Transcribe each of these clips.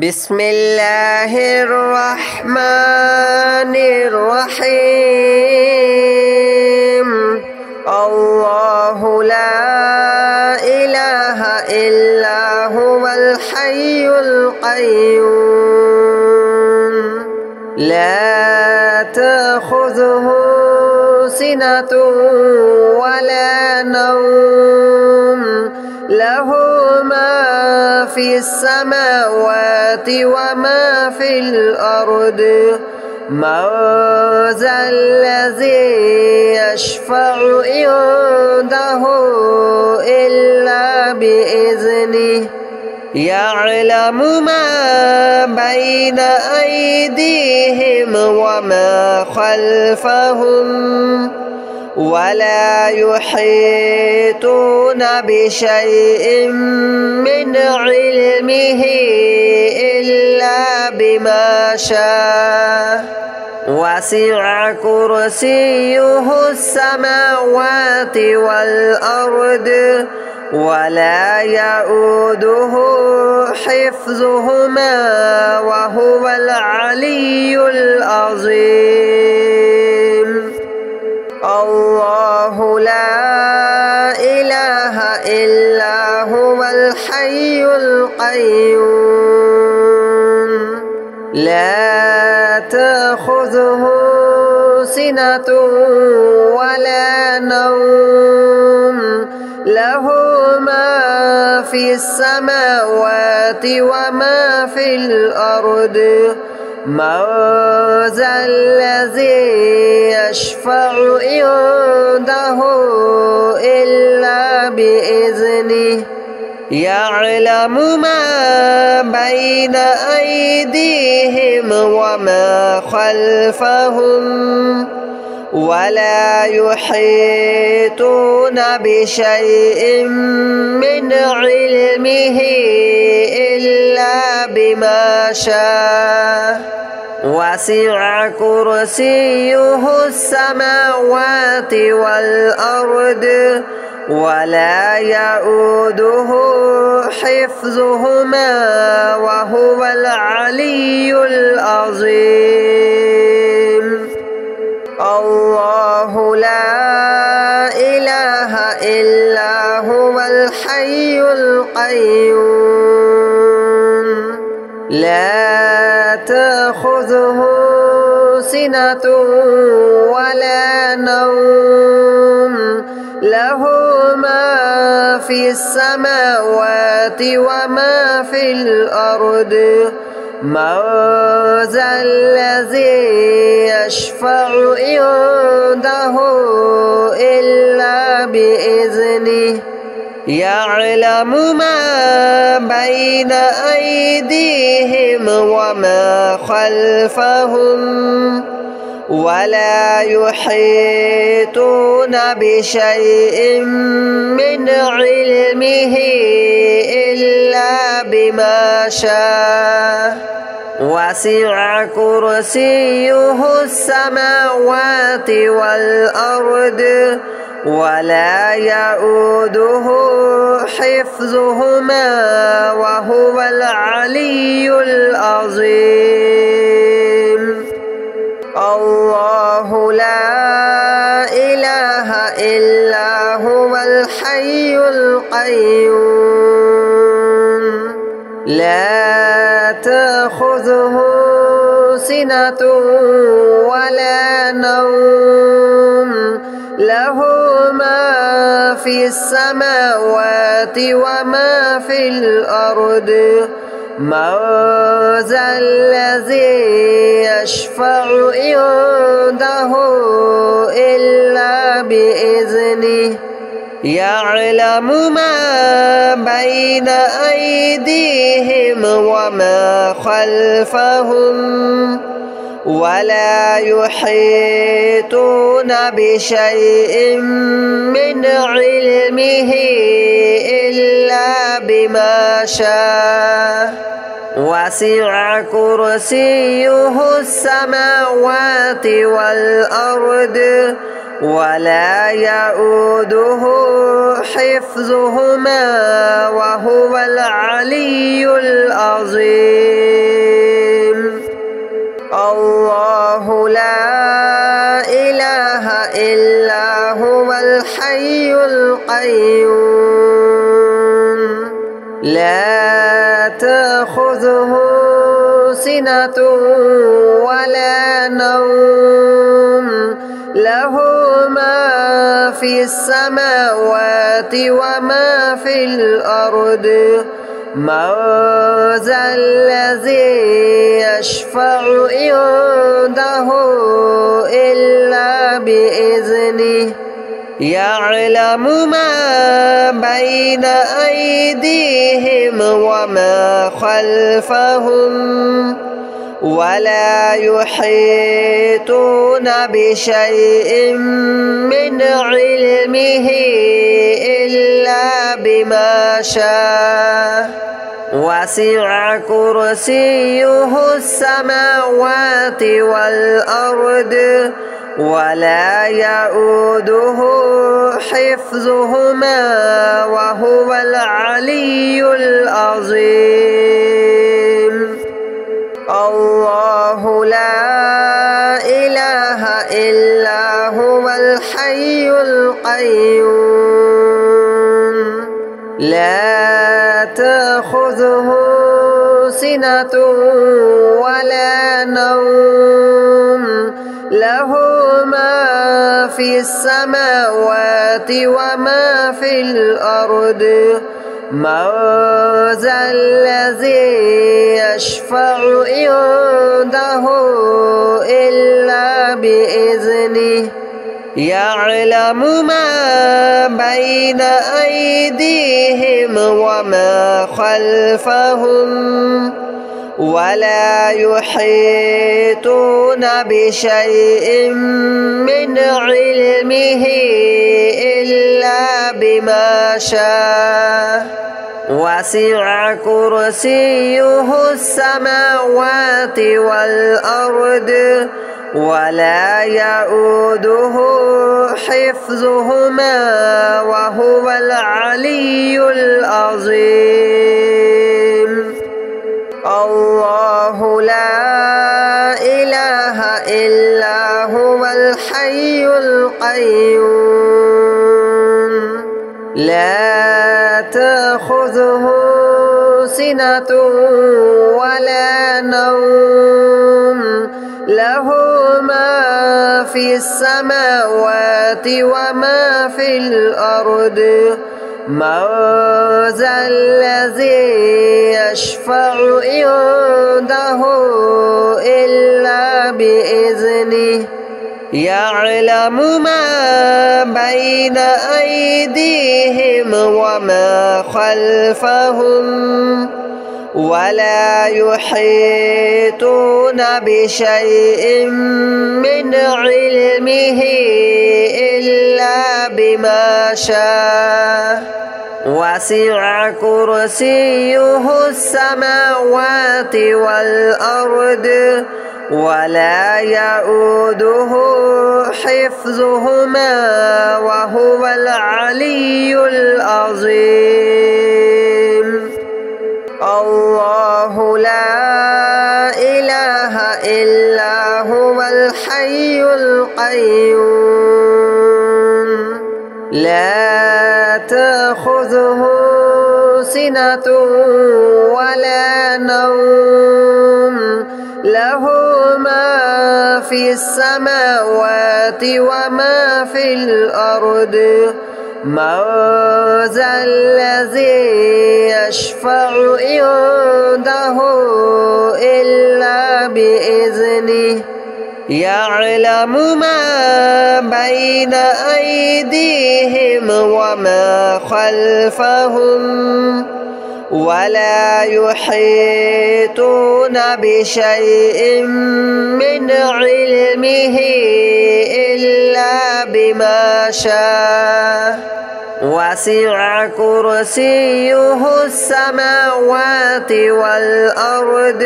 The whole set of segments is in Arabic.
بسم الله الرحمن الرحيم. الله لا إله إلا هو الحي القيوم لا تأخذه سنة ولا نوم له ما في السماوات وما في الأرض من ذا الذي يشفع عنده إلا بإذنه يعلم ما بين أيديهم وما خلفهم ولا يحيطون بشيء من علمه إلا بما شاء وسع كرسيه السماوات والأرض ولا يؤوده حفظهما وهو العلي العظيم. الله لا إله إلا هو الحي القيوم لا تأخذه سنة ولا نوم له ما في السماوات وما في الأرض من ذا الذي يشفع عنده إلا بإذنه يعلم ما بين أيديهم وما خلفهم ولا يحيطون بشيء من علمه إلا بما شاء وسع كرسيه السماوات والأرض ولا يؤوده حفظهما وهو العلي العظيم. الله لا إله إلا هو الحي القيوم لا تأخذه سنة ولا نوم له ما في السماوات وما في الأرض من ذا الذي يشفع عنده إلا بإذنه يعلم ما بين أيديهم وما خلفهم ولا يحيطون بشيء من علمه إلا بما شاء وسع كرسيه السماوات والأرض ولا يؤوده حفظهما وهو العلي العظيم. الله لا إله إلا هو الحي القيوم لا تأخذه سنة ولا نوم له ما في السماوات وما في الأرض من ذا الذي يشفع عنده إلا بإذنه يعلم ما بين أيديهم وما خلفهم ولا يحيطون بشيء من علمه إلا بما شاء وسع كرسيه السماوات والأرض ولا يؤوده حفظهما وهو العلي العظيم. الحي القيوم لا تأخذه سنة ولا نوم له ما في السماوات وما في الأرض من ذا الذي يشفع عنده إلا بإذنه يعلم ما بين أيديهم وما خلفهم ولا يحيطون بشيء من علمه إلا بما شاء وسع كرسيه السماوات والأرض ولا يؤوده حفظهما وهو العلي العظيم الله لا إله إلا هو الحي القيوم لا تأخذه سنة ولا نوم له ما في السماوات وما في الأرض من ذا الذي يشفع عنده إلا بإذنه يعلم ما بين أيديهم وما خلفهم ولا يحيطون بشيء من علمه إلا بما شاء وسع كرسيه السماوات والأرض ولا يؤوده حفظهما وهو العلي العظيم الله لا إله إلا هو الحي القيوم لا تأخذه سنة ولا نوم له ما في السماوات وما في الأرض من ذا الذي يشفع عنده إلا بإذنه يعلم ما بين أيديهم وما خلفهم ولا يحيطون بشيء من علمه إلا بما شاء وسع كرسيه السماوات والأرض ولا يؤوده حفظهما وهو العلي العظيم الله لا إله إلا هو الحي القيوم لا تأخذه سنة ولا نوم له ما في السماوات وما في الأرض من ذا الذي يشفع عنده إلا بإذنه يعلم ما بين أيديهم وما خلفهم ولا يحيطون بشيء من علمه إلا بما شاء وسع كرسيه السماوات والأرض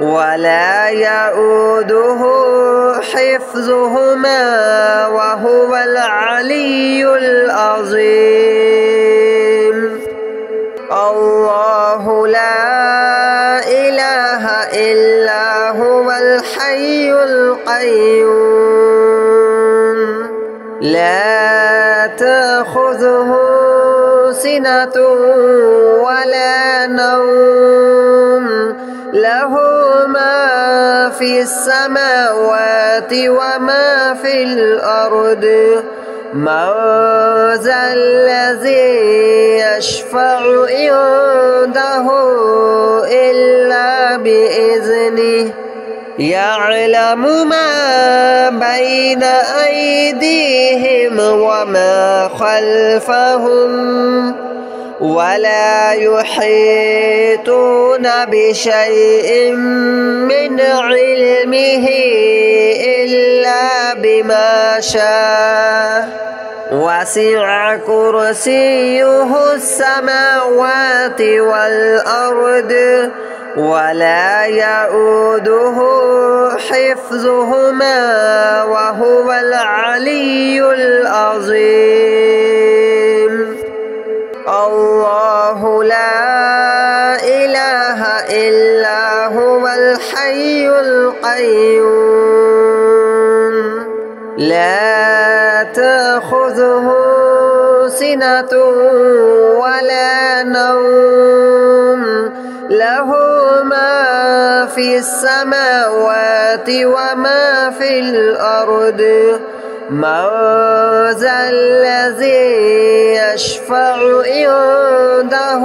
ولا يؤوده حفظهما وهو العلي العظيم الله لا إله إلا هو الحي القيوم لا تأخذه سنة ولا نوم له ما في السماوات وما في الأرض من ذا الذي يشفع عنده إلا بإذنه يعلم ما بين أيديهم وما خلفهم ولا يحيطون بشيء من علمه إلا بما شاء وسع كرسيه السماوات والأرض ولا يؤوده حفظهما وهو العلي العظيم الله لا إله إلا هو الحي القيوم لا تأخذه سنة ولا نوم له ما في السماوات وما في الأرض من ذا الذي يشفع عنده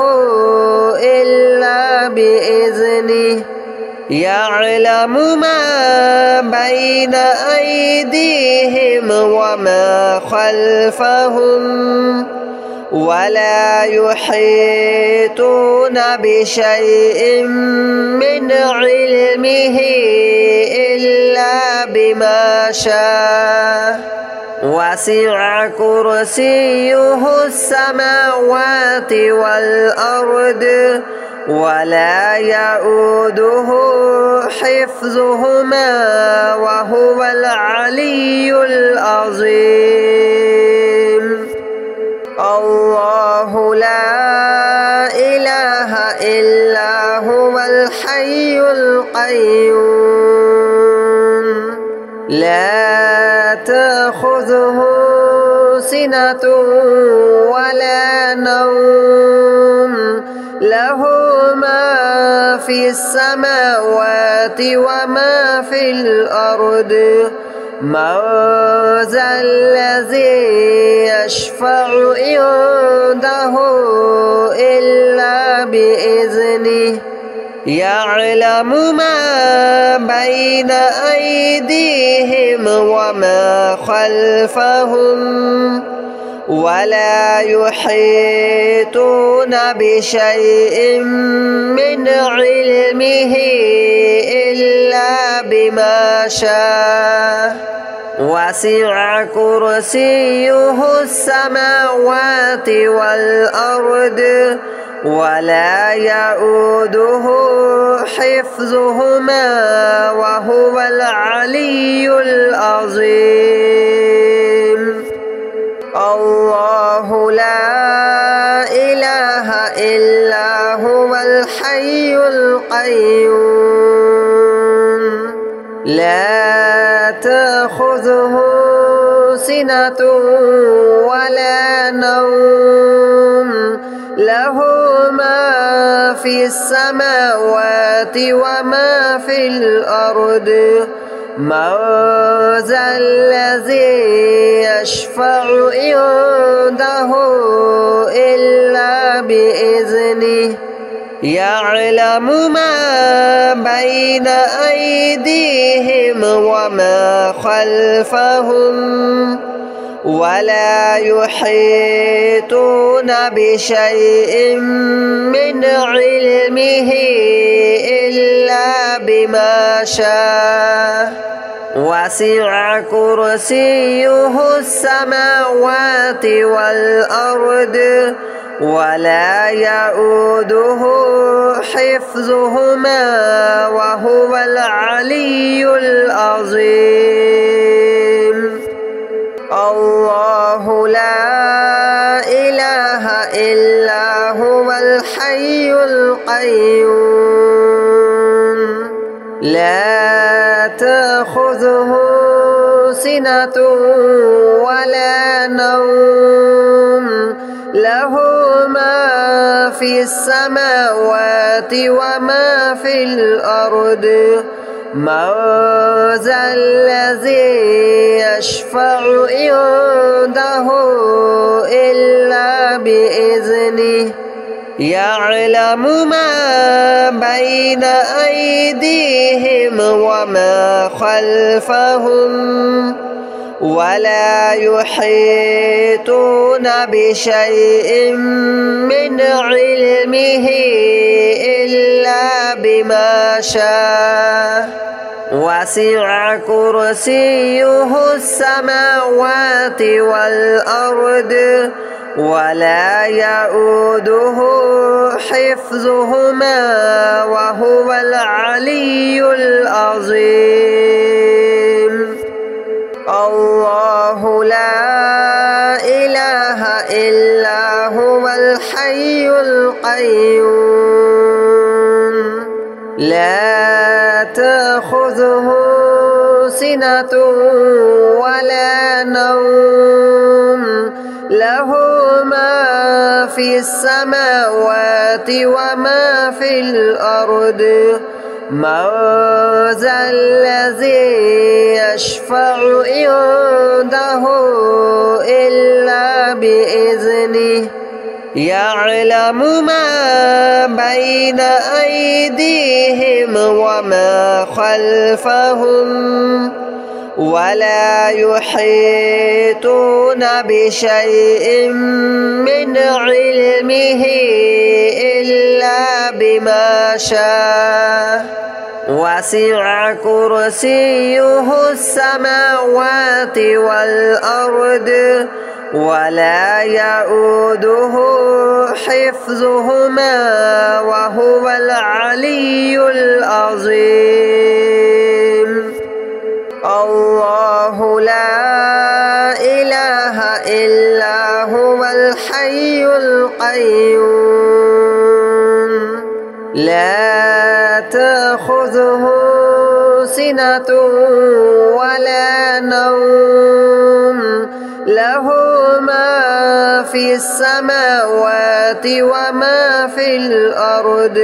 إلا بإذنه يعلم ما بين أيديهم وما خلفهم ولا يحيطون بشيء من علمه إلا بما شاء وسع كرسيه السماوات والأرض ولا يؤوده حفظهما وهو العلي العظيم الله لا إله إلا هو الحي القيوم لا تأخذه سنة ولا نوم له ما في السماوات وما في الأرض من ذا الذي يشفع عنده إلا بإذنه يعلم ما بين أيديهم وما خلفهم ولا يحيطون بشيء من علمه إلا بما شاء وسع كرسيه السماوات والأرض ولا يؤوده حفظهما وهو العلي العظيم الله لا إله إلا هو الحي القيوم لا تأخذه سنة ولا نوم له ما في السماوات وما في الأرض من ذا الذي يشفع عنده إلا بإذنه يعلم ما بين أيديهم وما خلفهم ولا يحيطون بشيء من علمه إلا بما شاء وسع كرسيه السماوات والأرض ولا يؤوده حفظهما وهو العلي العظيم الله لا إله إلا هو الحي القيوم لا تأخذه سنة ولا نوم له ما في السماوات وما في الأرض من ذا الذي يشفع عنده إلا بإذنه يعلم ما بين أيديهم وما خلفهم ولا يحيطون بشيء من علمه إلا بما شاء وسع كرسيه السماوات والأرض ولا يؤوده حفظهما وهو العلي العظيم الله لا إله إلا هو الحي القيوم لا تأخذه سنة ولا نوم له ما في السماوات وما في الأرض من ذا الذي يشفع عنده إلا بإذنه يعلم ما بين أيديهم وما خلفهم ولا يحيطون بشيء من علمه إلا بما شاء وسع كرسيه السماوات والأرض ولا يؤوده حفظهما وهو العلي العظيم الله لا إله إلا هو الحي القيوم لا تأخذه سنة ولا نوم له ما في السماوات وما في الأرض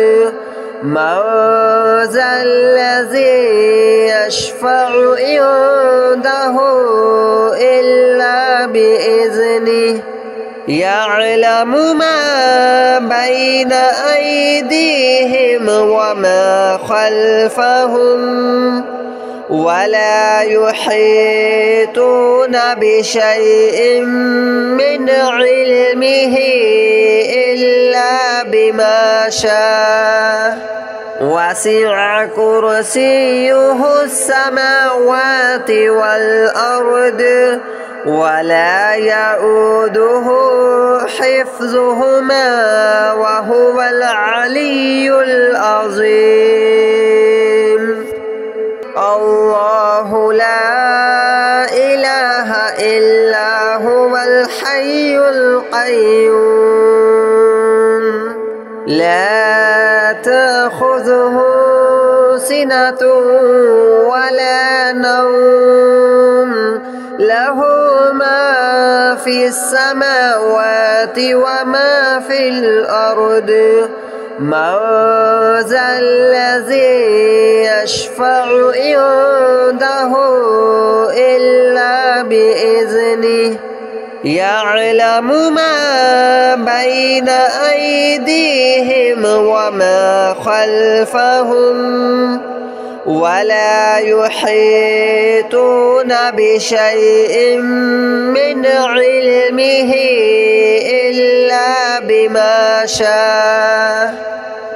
من ذا الذي يشفع عنده إلا بإذنه يعلم ما بين أيديهم وما خلفهم ولا يحيطون بشيء من علمه إلا بما شاء وسع كرسيه السماوات والأرض ولا يؤوده حفظهما وهو العلي العظيم الله لا إله إلا هو الحي القيوم لا تأخذه سنة ولا نوم له ما في السماوات وما في الأرض من ذا الذي يشفع عنده إلا بإذنه يعلم ما بين أيديهم وما خلفهم ولا يحيطون بشيء من علمه إلا بما شاء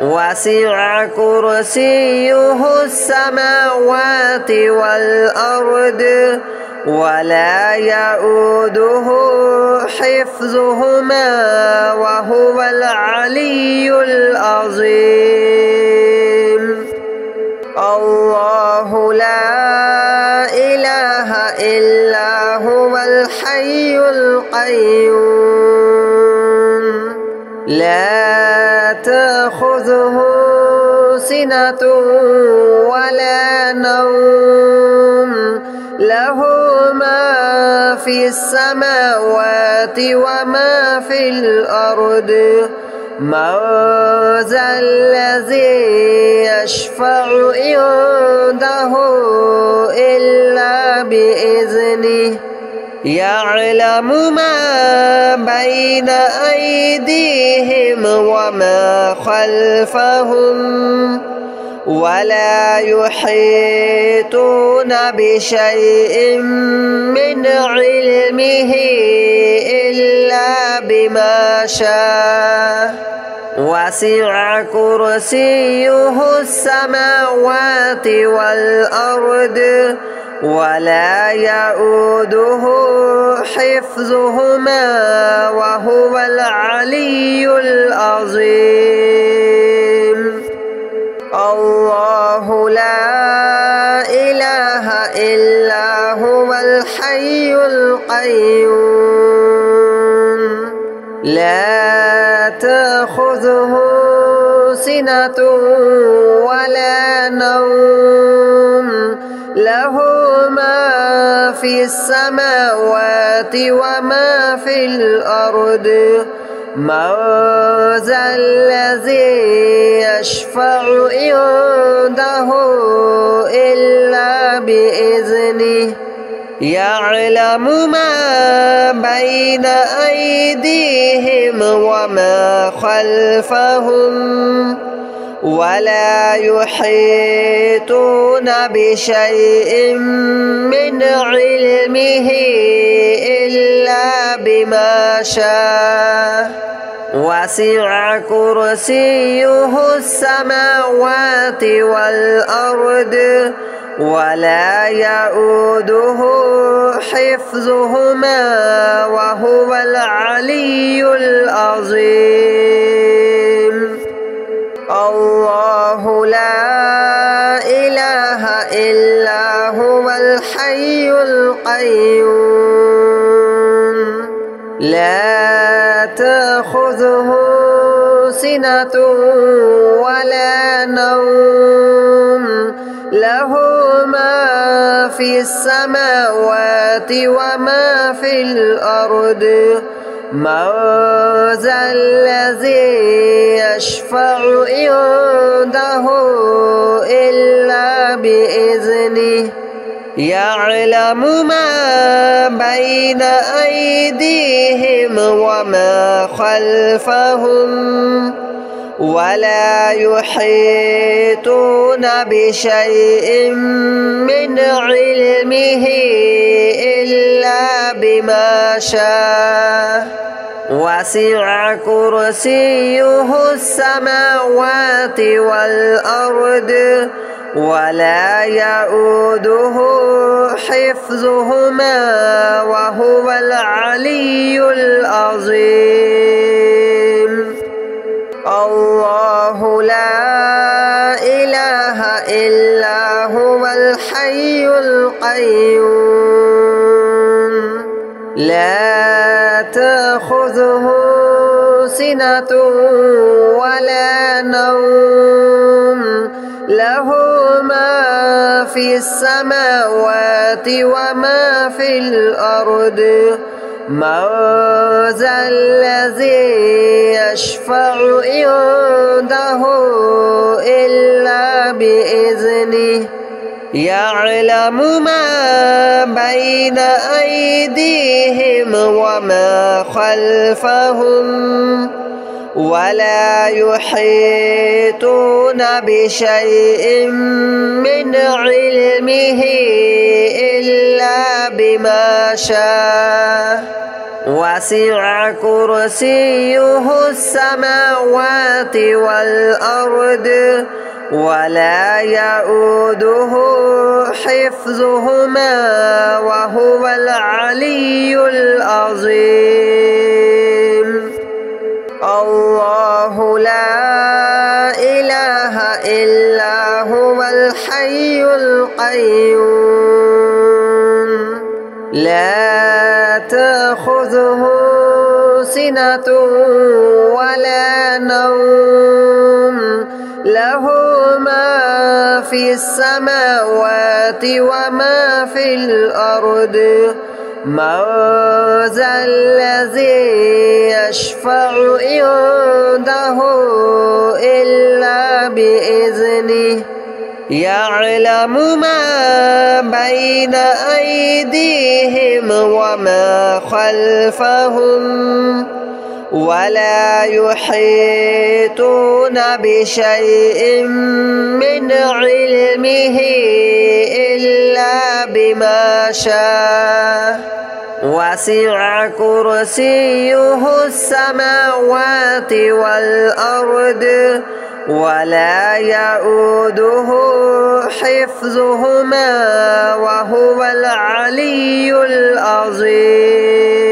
وسع كرسيه السماوات والأرض ولا يؤوده حفظهما وهو العلي العظيم الله لا إله إلا هو الحي القيوم لا تأخذه سنة ولا نوم له في السماوات وما في الأرض من ذا الذي يشفع عنده إلا بإذنه يعلم ما بين أيديهم وما خلفهم ولا يحيطون بشيء من علمه إلا بما شاء وسع كرسيه السماوات والأرض ولا يؤوده حفظهما وهو العلي العظيم الله لا إله إلا هو الحي القيوم لا تأخذه سنة ولا نوم له ما في السماوات وما في الأرض من ذا الذي يشفع عنده إلا بإذنه يعلم ما بين أيديهم وما خلفهم ولا يحيطون بشيء من علمه إلا بما شاء وسع كرسيه السماوات والأرض ولا يؤوده حفظهما وهو العلي العظيم الله لا إله إلا هو الحي القيوم لا تأخذه سنة ولا نوم له ما في السماوات وما في الأرض من ذا الذي يشفع عنده إلا بإذنه يعلم ما بين أيديهم وما خلفهم ولا يحيطون بشيء من علمه إلا بما شاء وسع كرسيه السماوات والأرض ولا يؤوده حفظهما وهو العلي العظيم الله لا إله إلا هو الحي القيوم لا تأخذه سنة ولا نوم له ما في السماوات وما في الأرض من ذا الذي يشفع عنده إلا بإذنه يعلم ما بين أيديهم وما خلفهم ولا يحيطون بشيء من علمه إلا بما شاء وسع كرسيه السماوات والأرض ولا يؤوده حفظهما وهو العلي العظيم الله لا إله إلا هو الحي القيوم لا تأخذه سنة ولا نوم له ما في السماوات وما في الأرض من ذا الذي يشفع عنده إلا بإذنه يعلم ما بين أيديهم وما خلفهم ولا يحيطون بشيء من علمه إلا بما شاء وسع كرسيه السماوات والأرض ولا يؤوده حفظهما وهو العلي العظيم.